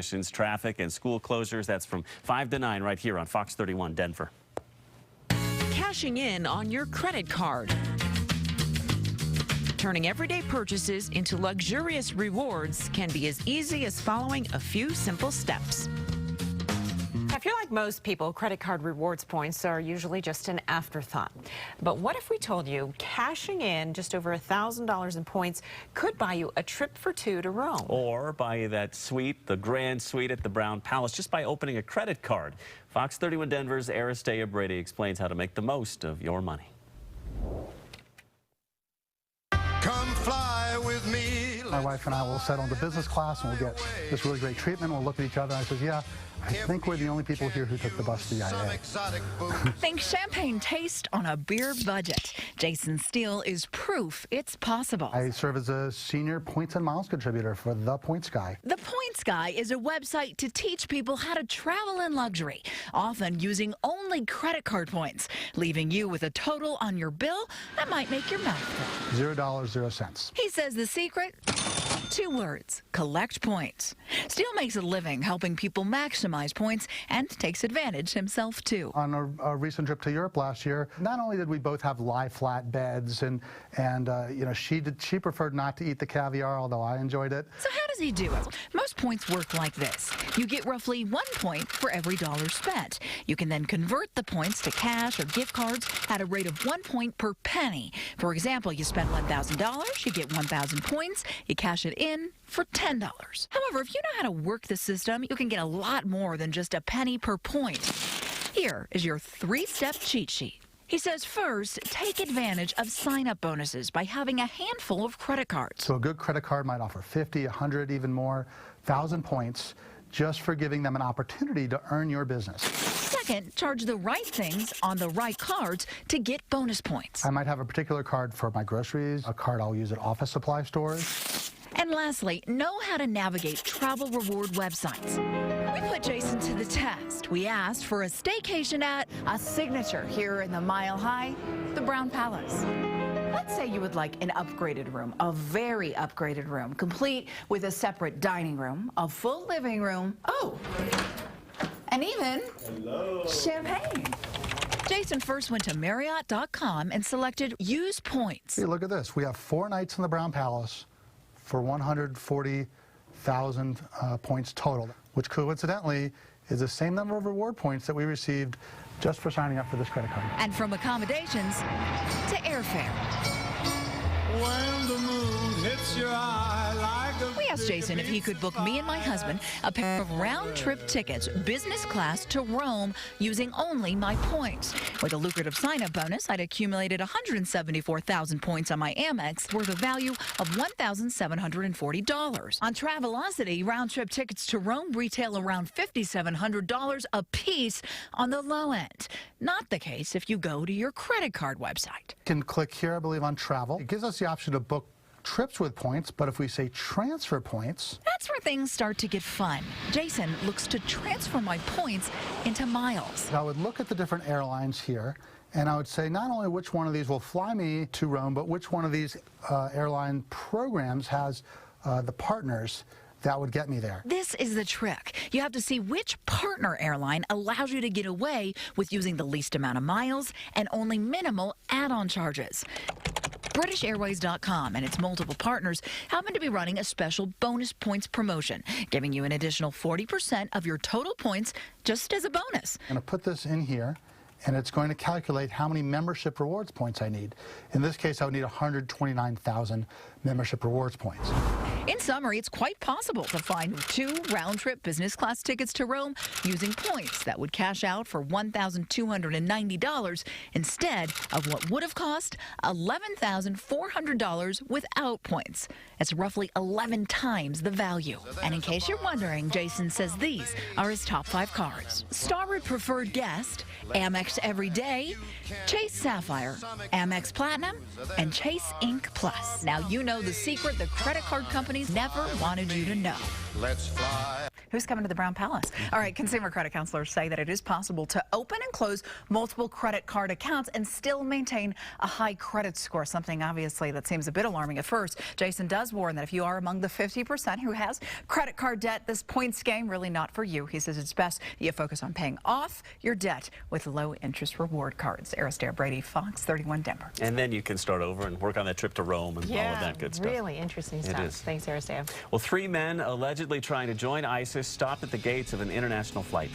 conditions, traffic, and school closures. That's from 5 to 9 right here on Fox 31 Denver. Cashing in on your credit card. Turning everyday purchases into luxurious rewards can be as easy as following a few simple steps. I feel like most people, credit card rewards points are usually just an afterthought. But what if we told you cashing in just over $1,000 in points could buy you a trip for two to Rome? Or buy you that suite, the grand suite at the Brown Palace, just by opening a credit card. Fox 31 Denver's Aristea Brady explains how to make the most of your money. Come fly with me. My wife and I will settle into business class and we'll get this really great treatment. We'll look at each other and I says, yeah, I think we're the only people here who took the bus to the IA. Think champagne taste on a beer budget. Jason Steele is proof it's possible. I serve as a senior points and miles contributor for The Points Guy. The Points Guy is a website to teach people how to travel in luxury, often using only credit card points, leaving you with a total on your bill that might make your mouth $0, drop. 0 cents. He says the secret? 2 words: collect points. Steele makes a living helping people maximize points and takes advantage himself too. On a recent trip to Europe last year, not only did we both have lie flat beds and you know, she preferred not to eat the caviar, although I enjoyed it. So how does he do it? Most points work like this. You get roughly 1 point for every dollar spent. You can then convert the points to cash or gift cards at a rate of 1 point per penny. For example, you spend $1,000, you get 1,000 points, you cash it in for $10. However, if you know how to work the system, you can get a lot more than just a penny per point. Here is your 3-step cheat sheet. He says first, take advantage of sign-up bonuses by having a handful of credit cards. So a good credit card might offer 50, 100, even more, 1,000 points just for giving them an opportunity to earn your business. Second, charge the right things on the right cards to get bonus points. I might have a particular card for my groceries, a card I'll use at office supply stores. And lastly, know how to navigate travel reward websites. We put Jason to the test. We asked for a staycation at a signature here in the Mile High, the Brown Palace. Let's say you would like an upgraded room, a very upgraded room, complete with a separate dining room, a full living room, and even champagne. Jason first went to Marriott.com and selected Use Points. Hey, look at this. We have 4 nights in the Brown Palace for 140,000 points total, which coincidentally is the same number of reward points that we received just for signing up for this credit card. And from accommodations to airfare. When the moon hits your eye like a We asked Jason if he could book me and my husband a pair of round-trip tickets, business class to Rome, using only my points. With a lucrative sign-up bonus, I'd accumulated 174,000 points on my Amex, worth a value of $1,740. On Travelocity, round-trip tickets to Rome retail around $5,700 a piece on the low end. Not the case if you go to your credit card website. You can click here, I believe, on travel. It gives us the option to book trips with points, but if we say transfer points, that's where things start to get fun. Jason looks to transfer my points into miles. I would look at the different airlines here, and I would say not only which one of these will fly me to Rome, but which one of these airline programs has the partners that would get me there. This is the trick. You have to see which partner airline allows you to get away with using the least amount of miles and only minimal add-on charges. BritishAirways.com and its multiple partners happen to be running a special bonus points promotion, giving you an additional 40% of your total points just as a bonus. I'm going to put this in here, and it's going to calculate how many membership rewards points I need. In this case, I would need 129,000 membership rewards points. In summary, it's quite possible to find 2 round-trip business class tickets to Rome using points that would cash out for $1,290 instead of what would have cost $11,400 without points. It's roughly 11 times the value. And in case you're wondering, Jason says these are his top 5 cards: Starwood Preferred Guest, Amex Everyday, Chase Sapphire, Amex Platinum, and Chase Ink Plus. Now you know the secret the credit card companies never wanted you to know. let's fly. who's coming to the Brown Palace. All right, consumer credit counselors say that it is possible to open and close multiple credit card accounts and still maintain a high credit score, something obviously that seems a bit alarming at first. Jason does warn that if you are among the 50% who has credit card debt, this points game really not for you. He says it's best you focus on paying off your debt with low interest reward cards. Aristeo Brady, Fox 31 Denver. And then you can start over and work on that trip to Rome and all of that good stuff. Really interesting stuff. is. Thanks, Aristeo. Well, 3 men allegedly trying to join ISIS stopped at the gates of an international flight.